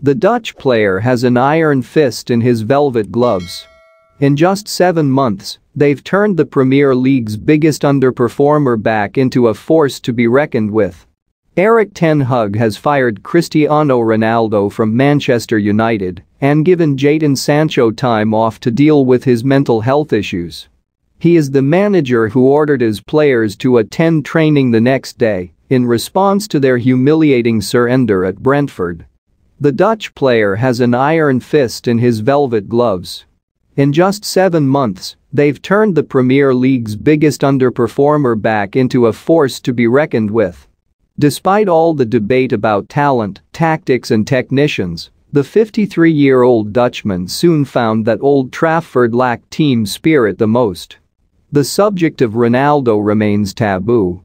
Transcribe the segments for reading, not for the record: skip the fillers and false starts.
The Dutch player has an iron fist in his velvet gloves. In just 7 months, they've turned the Premier League's biggest underperformer back into a force to be reckoned with. Erik ten Hag has fired Cristiano Ronaldo from Manchester United and given Jadon Sancho time off to deal with his mental health issues. He is the manager who ordered his players to attend training the next day in response to their humiliating surrender at Brentford. The Dutch player has an iron fist in his velvet gloves. In just 7 months, they've turned the Premier League's biggest underperformer back into a force to be reckoned with. Despite all the debate about talent, tactics and technicians, the 53-year-old Dutchman soon found that Old Trafford lacked team spirit the most. The subject of Ronaldo remains taboo.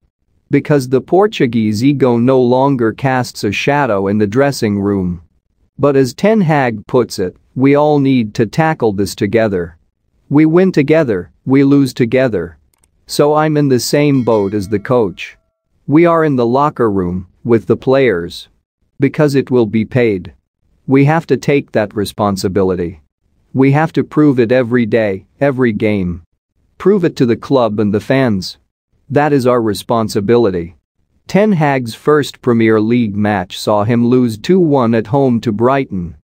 Because the Portuguese ego no longer casts a shadow in the dressing room. But as Ten Hag puts it, we all need to tackle this together. We win together, we lose together. So I'm in the same boat as the coach. We are in the locker room with the players. Because it will be paid. We have to take that responsibility. We have to prove it every day, every game. Prove it to the club and the fans. That is our responsibility. Ten Hag's first Premier League match saw him lose 2-1 at home to Brighton.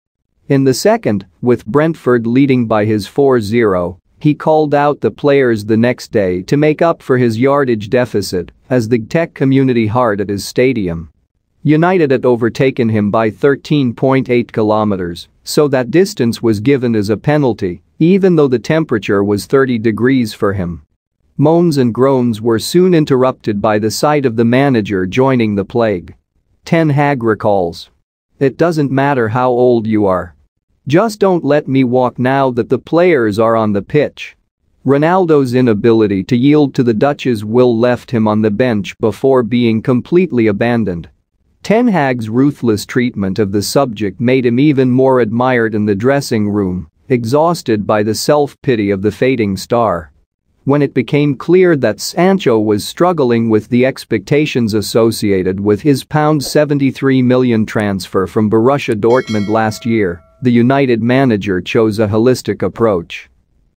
In the second, with Brentford leading by his 4-0, he called out the players the next day to make up for his yardage deficit as the tech community hard at his stadium. United had overtaken him by 13.8 kilometers, so that distance was given as a penalty, even though the temperature was 30 degrees for him. Moans and groans were soon interrupted by the sight of the manager joining the plague. Ten Hag recalls. It doesn't matter how old you are. Just don't let me walk now that the players are on the pitch. Ronaldo's inability to yield to the Dutch's will left him on the bench before being completely abandoned. Ten Hag's ruthless treatment of the subject made him even more admired in the dressing room, exhausted by the self-pity of the fading star. When it became clear that Sancho was struggling with the expectations associated with his £73 million transfer from Borussia Dortmund last year, the United manager chose a holistic approach.